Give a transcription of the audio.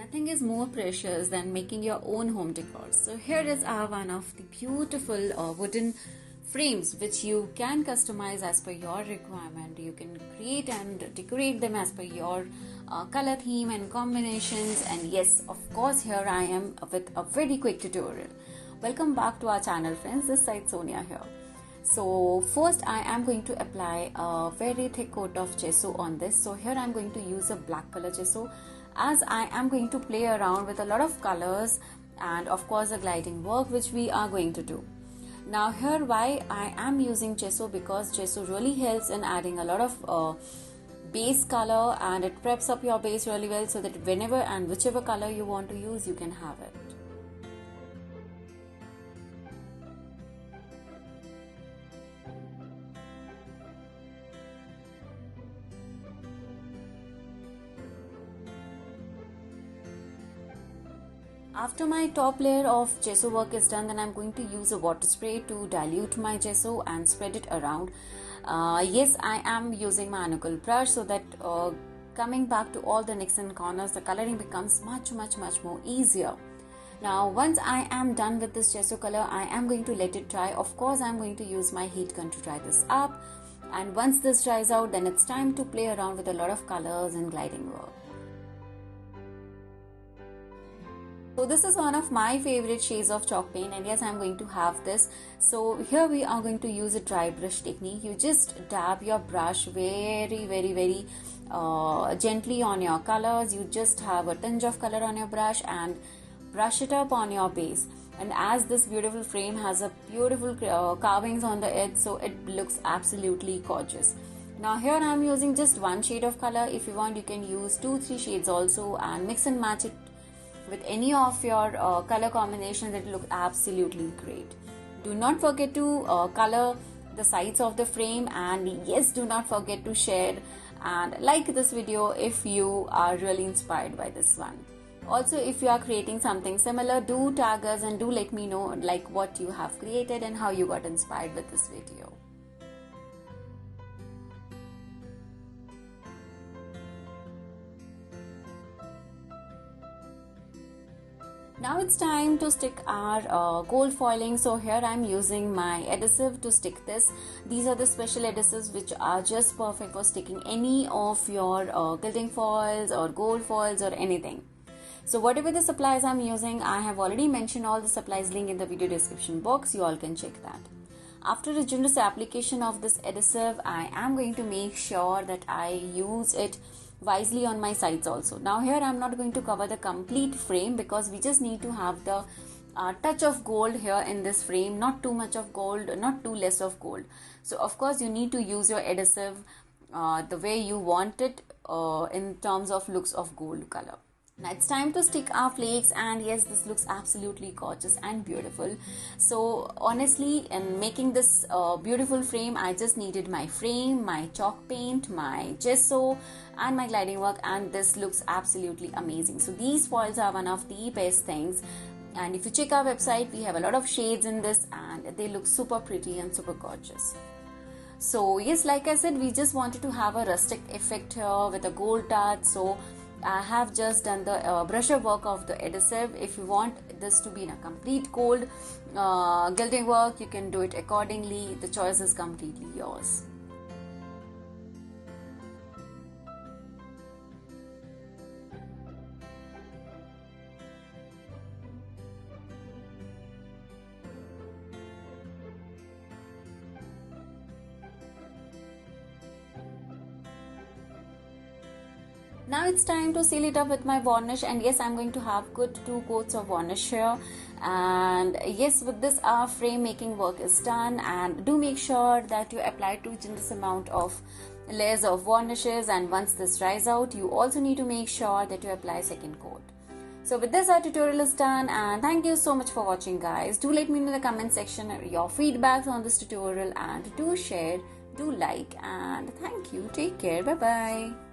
Nothing is more precious than making your own home decor. So here is one of the beautiful wooden frames which you can customize as per your requirement. You can create and decorate them as per your color theme and combinations. And yes, of course, here I am with a very quick tutorial. Welcome back to our channel, friends. This side Sonia here. So first I am going to apply a very thick coat of gesso on this. So here I am going to use a black color gesso, as I am going to play around with a lot of colors and of course the gliding work which we are going to do. Now here why I am using gesso, because gesso really helps in adding a lot of base color, and it preps up your base really well, so that whenever and whichever color you want to use, you can have it. After my top layer of gesso work is done, then I'm going to use a water spray to dilute my gesso and spread it around. Yes, I am using my angle brush, so that coming back to all the nicks and corners, the coloring becomes much more easier. Now once I am done with this gesso color, I am going to let it dry. Of course, I'm going to use my heat gun to dry this up, and once this dries out, then it's time to play around with a lot of colors and gliding work. So this is one of my favorite shades of chalk paint, and yes, I'm going to have this. So here we are going to use a dry brush technique. You just dab your brush very gently on your colors. You just have a tinge of color on your brush and brush it up on your base. And as this beautiful frame has a beautiful carvings on the edge, so it looks absolutely gorgeous. Now here I am using just one shade of color. If you want, you can use 2-3 shades also and mix and match it with any of your color combinations. It looks absolutely great. Do not forget to color the sides of the frame, and yes, do not forget to share and like this video if you are really inspired by this one. Also, if you are creating something similar, do tag us and do let me know like what you have created and how you got inspired with this video. Now it's time to stick our gold foiling. So here I'm using my adhesive to stick this. These are the special adhesives which are just perfect for sticking any of your gilding foils or gold foils or anything. So whatever the supplies I'm using, I have already mentioned all the supplies link in the video description box. You all can check that. After a generous application of this adhesive, I am going to make sure that I use it wisely on my sides also. Now here I'm not going to cover the complete frame, because we just need to have the touch of gold here in this frame, not too much of gold, not too less of gold. So of course you need to use your adhesive the way you want it in terms of looks of gold color. Now it's time to stick our flakes, and yes, this looks absolutely gorgeous and beautiful. So honestly, in making this beautiful frame, I just needed my frame, my chalk paint, my gesso and my gliding work, and this looks absolutely amazing. So these foils are one of the best things, and if you check our website, we have a lot of shades in this and they look super pretty and super gorgeous. So yes, like I said, we just wanted to have a rustic effect here with a gold touch. So I have just done the brush up work of the adhesive. If you want this to be in a complete gold gilding work, you can do it accordingly. The choice is completely yours. Now it's time to seal it up with my varnish, and yes, I'm going to have good 2 coats of varnish here. And yes, with this our frame making work is done, and do make sure that you apply 2 generous amount of layers of varnishes, and once this dries out, you also need to make sure that you apply second coat. So with this our tutorial is done, and thank you so much for watching, guys. Do let me know in the comment section your feedbacks on this tutorial, and do share, do like, and thank you. Take care. Bye bye.